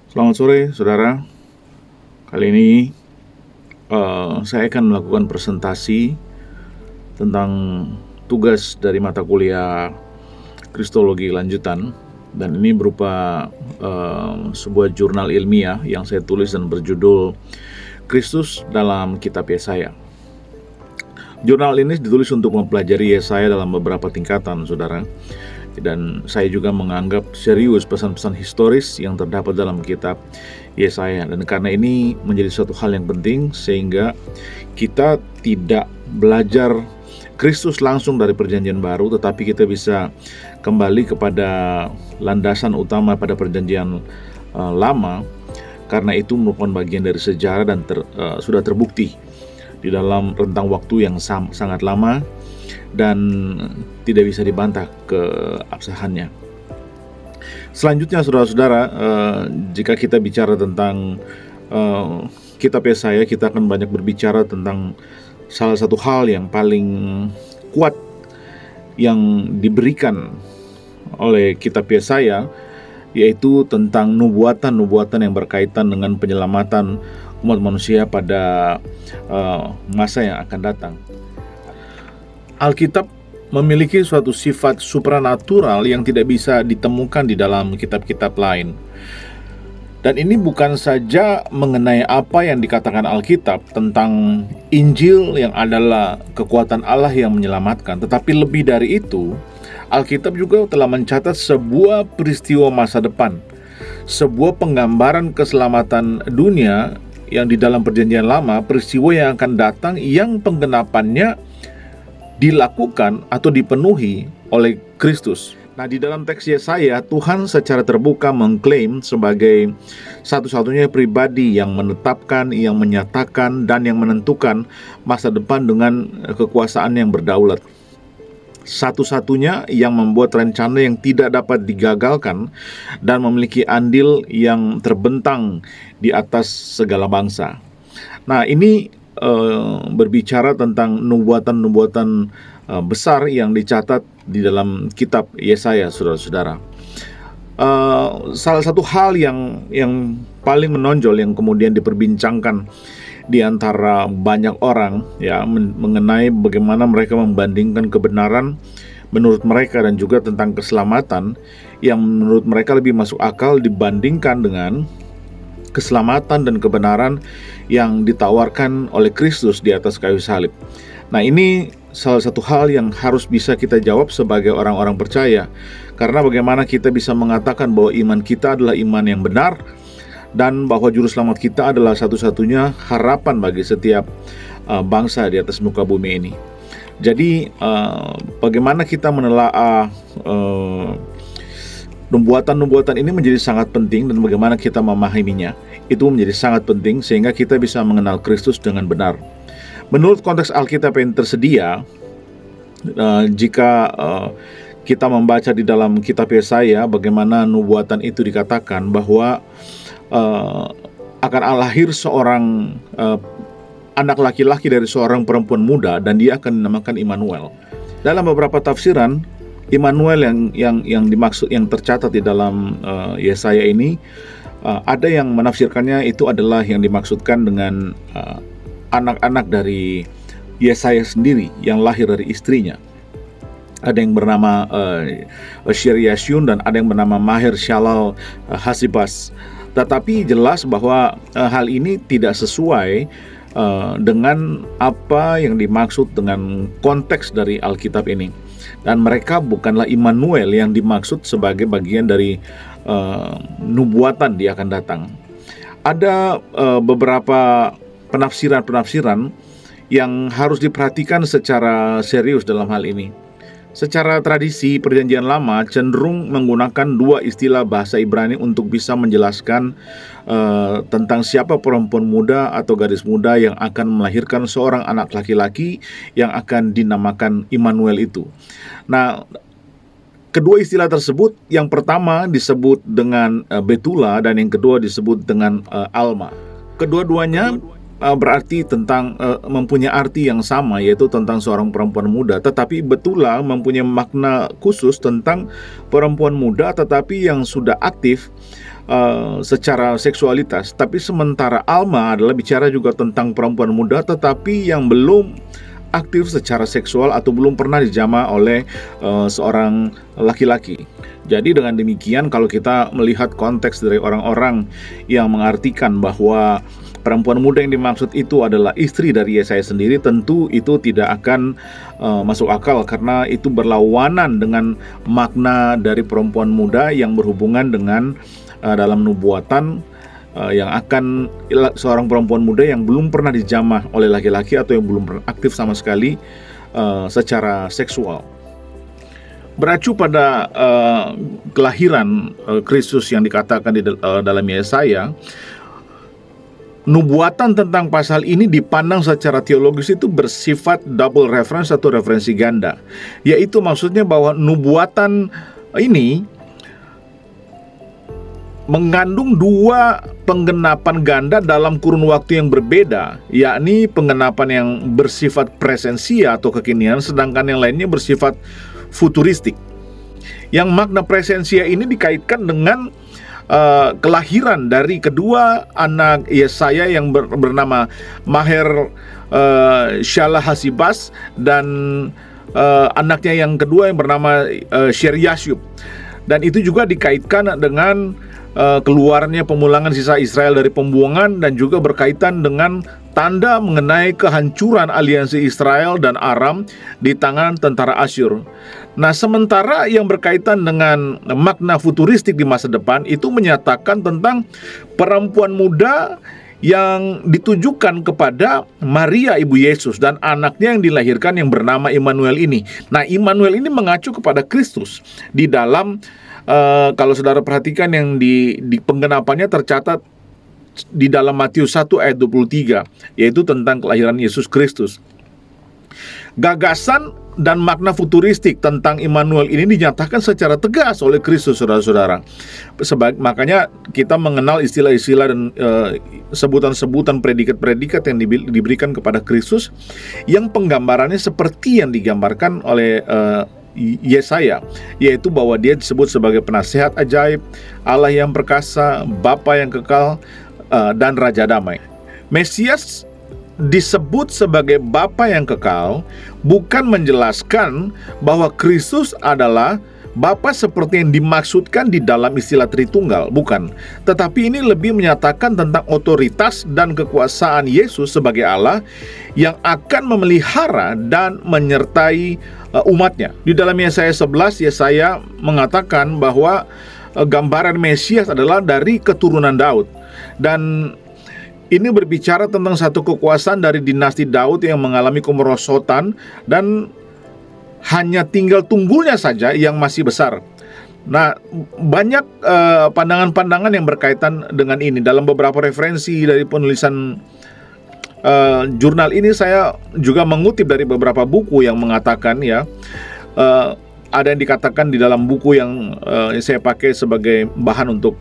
Selamat sore, saudara. Kali ini saya akan melakukan presentasi tentang tugas dari mata kuliah Kristologi lanjutan, dan ini berupa sebuah jurnal ilmiah yang saya tulis dan berjudul Kristus dalam Kitab Yesaya. Jurnal ini ditulis untuk mempelajari Yesaya dalam beberapa tingkatan, saudara. Dan saya juga menganggap serius pesan-pesan historis yang terdapat dalam kitab Yesaya. Dan karena ini menjadi suatu hal yang penting, sehingga kita tidak belajar Kristus langsung dari Perjanjian Baru, tetapi kita bisa kembali kepada landasan utama pada Perjanjian Lama, karena itu merupakan bagian dari sejarah dan sudah terbukti di dalam rentang waktu yang sangat lama dan tidak bisa dibantah keabsahannya. Selanjutnya, saudara-saudara, jika kita bicara tentang kitab Yesaya, kita akan banyak berbicara tentang salah satu hal yang paling kuat yang diberikan oleh kitab Yesaya, yaitu tentang nubuatan-nubuatan yang berkaitan dengan penyelamatan umat manusia pada masa yang akan datang. Alkitab memiliki suatu sifat supranatural yang tidak bisa ditemukan di dalam kitab-kitab lain. Dan ini bukan saja mengenai apa yang dikatakan Alkitab tentang Injil yang adalah kekuatan Allah yang menyelamatkan, tetapi lebih dari itu, Alkitab juga telah mencatat sebuah peristiwa masa depan, sebuah penggambaran keselamatan dunia yang di dalam Perjanjian Lama, peristiwa yang akan datang yang penggenapannya dilakukan atau dipenuhi oleh Kristus. Nah, di dalam teks Yesaya, Tuhan secara terbuka mengklaim sebagai satu-satunya pribadi yang menetapkan, yang menyatakan, dan yang menentukan masa depan dengan kekuasaan yang berdaulat. Satu-satunya yang membuat rencana yang tidak dapat digagalkan dan memiliki andil yang terbentang di atas segala bangsa. Nah, ini berbicara tentang nubuatan-nubuatan besar yang dicatat di dalam kitab Yesaya, saudara-saudara. Salah satu hal yang paling menonjol yang kemudian diperbincangkan di antara banyak orang, ya, mengenai bagaimana mereka membandingkan kebenaran menurut mereka dan juga tentang keselamatan yang menurut mereka lebih masuk akal dibandingkan dengan keselamatan dan kebenaran yang ditawarkan oleh Kristus di atas kayu salib. Nah, ini salah satu hal yang harus bisa kita jawab sebagai orang-orang percaya. Karena bagaimana kita bisa mengatakan bahwa iman kita adalah iman yang benar, dan bahwa juru selamat kita adalah satu-satunya harapan bagi setiap bangsa di atas muka bumi ini. Jadi bagaimana kita menelaah nubuatan-nubuatan ini menjadi sangat penting, dan bagaimana kita memahaminya itu menjadi sangat penting sehingga kita bisa mengenal Kristus dengan benar. Menurut konteks Alkitab yang tersedia, jika kita membaca di dalam kitab Yesaya bagaimana nubuatan itu dikatakan bahwa akan lahir seorang anak laki-laki dari seorang perempuan muda dan dia akan dinamakan Immanuel. Dalam beberapa tafsiran, Immanuel yang dimaksud, yang tercatat di dalam Yesaya ini, ada yang menafsirkannya itu adalah yang dimaksudkan dengan anak-anak dari Yesaya sendiri yang lahir dari istrinya. Ada yang bernama Shear-Yashub dan ada yang bernama Maher-Shalal Hasibas. Tetapi jelas bahwa hal ini tidak sesuai dengan apa yang dimaksud dengan konteks dari Alkitab ini. Dan mereka bukanlah Immanuel yang dimaksud sebagai bagian dari nubuatan dia akan datang. Ada beberapa penafsiran-penafsiran yang harus diperhatikan secara serius dalam hal ini. Secara tradisi, Perjanjian Lama cenderung menggunakan dua istilah bahasa Ibrani untuk bisa menjelaskan tentang siapa perempuan muda atau gadis muda yang akan melahirkan seorang anak laki-laki yang akan dinamakan Immanuel itu. Nah, kedua istilah tersebut, yang pertama disebut dengan Betula dan yang kedua disebut dengan Alma. Kedua-duanya berarti tentang mempunyai arti yang sama, yaitu tentang seorang perempuan muda, tetapi Betula mempunyai makna khusus tentang perempuan muda tetapi yang sudah aktif secara seksualitas. Tapi sementara Alma adalah bicara juga tentang perempuan muda tetapi yang belum aktif secara seksual atau belum pernah dijamah oleh seorang laki-laki. Jadi dengan demikian, kalau kita melihat konteks dari orang-orang yang mengartikan bahwa perempuan muda yang dimaksud itu adalah istri dari Yesaya sendiri, tentu itu tidak akan masuk akal, karena itu berlawanan dengan makna dari perempuan muda yang berhubungan dengan dalam nubuatan yang akan seorang perempuan muda yang belum pernah dijamah oleh laki-laki atau yang belum pernah aktif sama sekali secara seksual. Beracu pada kelahiran Kristus yang dikatakan di dalam Yesaya, nubuatan tentang pasal ini dipandang secara teologis itu bersifat double reference atau referensi ganda, yaitu maksudnya bahwa nubuatan ini mengandung dua penggenapan ganda dalam kurun waktu yang berbeda, yakni penggenapan yang bersifat presensia atau kekinian, sedangkan yang lainnya bersifat futuristik. Yang makna presensia ini dikaitkan dengan kelahiran dari kedua anak Yesaya yang bernama Maher Shalahasibas dan anaknya yang kedua yang bernama Sheryashub. Dan itu juga dikaitkan dengan keluarnya pemulangan sisa Israel dari pembuangan, dan juga berkaitan dengan tanda mengenai kehancuran aliansi Israel dan Aram di tangan tentara Asyur. Nah, sementara yang berkaitan dengan makna futuristik di masa depan itu menyatakan tentang perempuan muda yang ditujukan kepada Maria ibu Yesus dan anaknya yang dilahirkan yang bernama Immanuel ini. Nah, Immanuel ini mengacu kepada Kristus di dalam kalau saudara perhatikan yang di penggenapannya tercatat di dalam Matius 1 ayat 23, yaitu tentang kelahiran Yesus Kristus. Gagasan dan makna futuristik tentang Immanuel ini dinyatakan secara tegas oleh Kristus, saudara-saudara. Makanya kita mengenal istilah-istilah dan sebutan-sebutan predikat-predikat yang diberikan kepada Kristus, yang penggambarannya seperti yang digambarkan oleh Yesaya, yaitu bahwa dia disebut sebagai penasehat ajaib, Allah yang perkasa, Bapa yang kekal, dan Raja Damai. Mesias disebut sebagai Bapa yang kekal bukan menjelaskan bahwa Kristus adalah Bapa seperti yang dimaksudkan di dalam istilah Tritunggal, bukan. Tetapi ini lebih menyatakan tentang otoritas dan kekuasaan Yesus sebagai Allah yang akan memelihara dan menyertai umatnya. Di dalam Yesaya 11, Yesaya mengatakan bahwa gambaran Mesias adalah dari keturunan Daud. Dan ini berbicara tentang satu kekuasaan dari dinasti Daud yang mengalami kemerosotan dan hanya tinggal tunggulnya saja yang masih besar. Nah, banyak pandangan-pandangan yang berkaitan dengan ini. Dalam beberapa referensi dari penulisan jurnal ini, saya juga mengutip dari beberapa buku yang mengatakan ada yang dikatakan di dalam buku yang saya pakai sebagai bahan untuk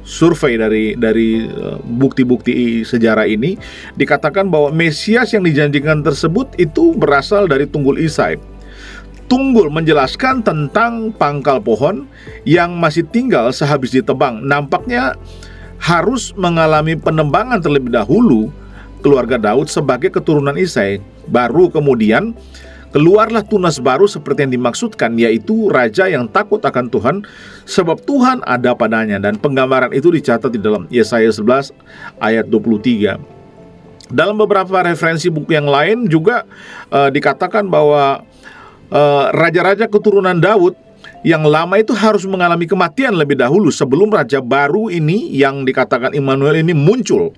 survei dari bukti-bukti sejarah ini, dikatakan bahwa Mesias yang dijanjikan tersebut itu berasal dari tunggul Isai. Tunggul menjelaskan tentang pangkal pohon yang masih tinggal sehabis ditebang. Nampaknya harus mengalami penebangan terlebih dahulu keluarga Daud sebagai keturunan Isai. Baru kemudian keluarlah tunas baru seperti yang dimaksudkan, yaitu raja yang takut akan Tuhan, sebab Tuhan ada padanya. Dan penggambaran itu dicatat di dalam Yesaya 11 ayat 23. Dalam beberapa referensi buku yang lain juga dikatakan bahwa raja-raja keturunan Daud yang lama itu harus mengalami kematian lebih dahulu sebelum raja baru ini yang dikatakan Immanuel ini muncul,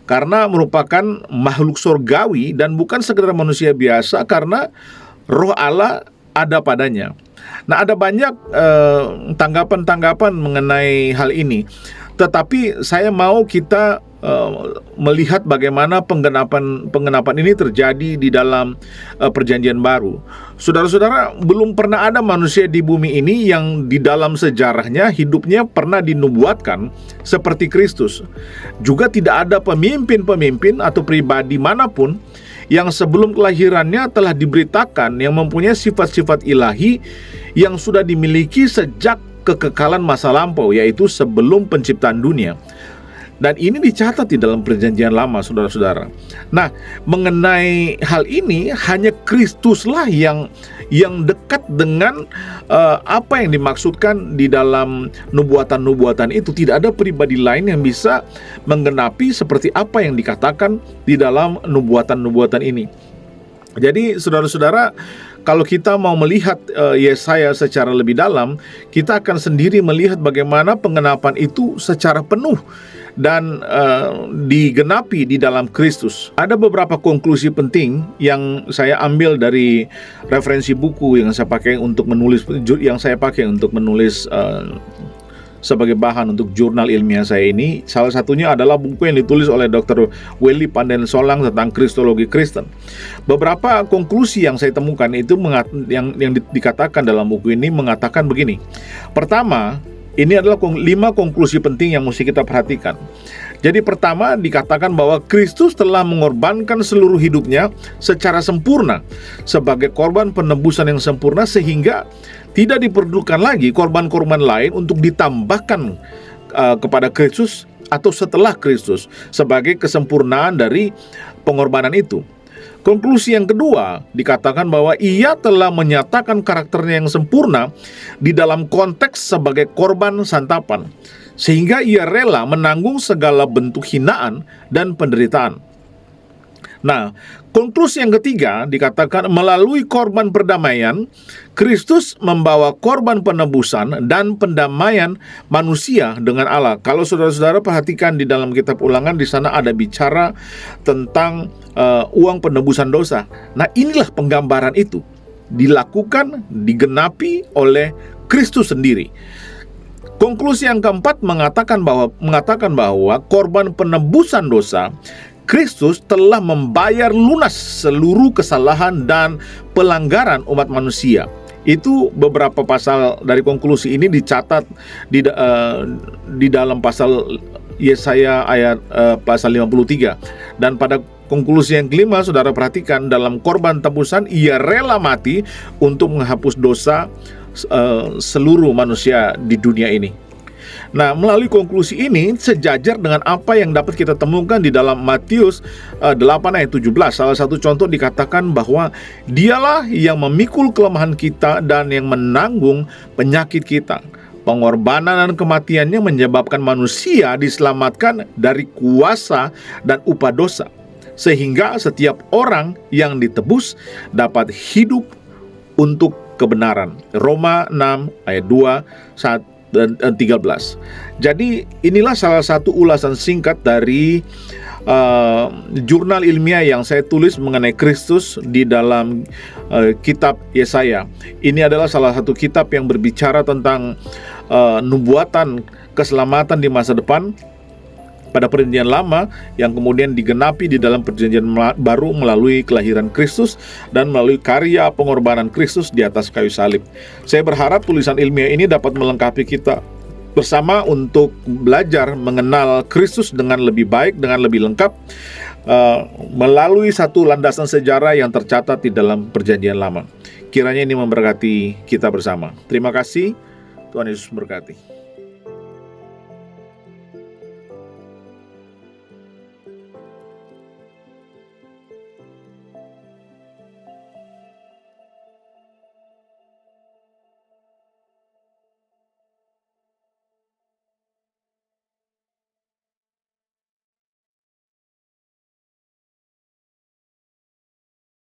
karena merupakan makhluk surgawi dan bukan sekedar manusia biasa, karena roh Allah ada padanya. Nah, ada banyak tanggapan-tanggapan mengenai hal ini, tetapi saya mau kita melihat bagaimana penggenapan ini terjadi di dalam perjanjian baru. Saudara-saudara, belum pernah ada manusia di bumi ini yang di dalam sejarahnya hidupnya pernah dinubuatkan seperti Kristus. Juga tidak ada pemimpin-pemimpin atau pribadi manapun yang sebelum kelahirannya telah diberitakan yang mempunyai sifat-sifat ilahi yang sudah dimiliki sejak kekekalan masa lampau, yaitu sebelum penciptaan dunia. Dan ini dicatat di dalam perjanjian lama, saudara-saudara. Nah, mengenai hal ini hanya Kristuslah yang dekat dengan apa yang dimaksudkan di dalam nubuatan-nubuatan itu. Tidak ada pribadi lain yang bisa menggenapi seperti apa yang dikatakan di dalam nubuatan-nubuatan ini. Jadi saudara-saudara, kalau kita mau melihat Yesaya secara lebih dalam, kita akan sendiri melihat bagaimana penggenapan itu secara penuh dan digenapi di dalam Kristus. Ada beberapa konklusi penting yang saya ambil dari referensi buku yang saya pakai untuk menulis sebagai bahan untuk jurnal ilmiah saya ini. Salah satunya adalah buku yang ditulis oleh Dr. Welly Panden Solang tentang Kristologi Kristen. Beberapa konklusi yang saya temukan itu yang dikatakan dalam buku ini mengatakan begini. Pertama, ini adalah 5 konklusi penting yang mesti kita perhatikan. Jadi pertama, dikatakan bahwa Kristus telah mengorbankan seluruh hidupnya secara sempurna sebagai korban penebusan yang sempurna, sehingga tidak diperlukan lagi korban-korban lain untuk ditambahkan kepada Kristus atau setelah Kristus sebagai kesempurnaan dari pengorbanan itu. Konklusi yang kedua, dikatakan bahwa ia telah menyatakan karakternya yang sempurna di dalam konteks sebagai korban santapan, sehingga ia rela menanggung segala bentuk hinaan dan penderitaan. Nah, konklusi yang ketiga dikatakan melalui korban perdamaian, Kristus membawa korban penebusan dan pendamaian manusia dengan Allah. Kalau saudara-saudara perhatikan di dalam kitab Ulangan, di sana ada bicara tentang uang penebusan dosa. Nah, inilah penggambaran itu dilakukan, digenapi oleh Kristus sendiri. Konklusi yang keempat mengatakan bahwa korban penebusan dosa, Kristus telah membayar lunas seluruh kesalahan dan pelanggaran umat manusia. Itu beberapa pasal dari konklusi ini dicatat di dalam pasal Yesaya ayat pasal 53. Dan pada konklusi yang kelima, saudara perhatikan, dalam korban tebusan ia rela mati untuk menghapus dosa seluruh manusia di dunia ini. Nah, melalui konklusi ini sejajar dengan apa yang dapat kita temukan di dalam Matius 8 ayat 17. Salah satu contoh dikatakan bahwa dialah yang memikul kelemahan kita dan yang menanggung penyakit kita. Pengorbanan dan kematiannya menyebabkan manusia diselamatkan dari kuasa dan upah dosa, sehingga setiap orang yang ditebus dapat hidup untuk kebenaran. Roma 6 ayat 2 dan 13. Jadi inilah salah satu ulasan singkat dari jurnal ilmiah yang saya tulis mengenai Kristus di dalam kitab Yesaya. Ini adalah salah satu kitab yang berbicara tentang nubuatan keselamatan di masa depan pada perjanjian lama yang kemudian digenapi di dalam perjanjian baru melalui kelahiran Kristus dan melalui karya pengorbanan Kristus di atas kayu salib. Saya berharap tulisan ilmiah ini dapat melengkapi kita bersama untuk belajar mengenal Kristus dengan lebih baik, dengan lebih lengkap, melalui satu landasan sejarah yang tercatat di dalam perjanjian lama. Kiranya ini memberkati kita bersama. Terima kasih, Tuhan Yesus memberkati.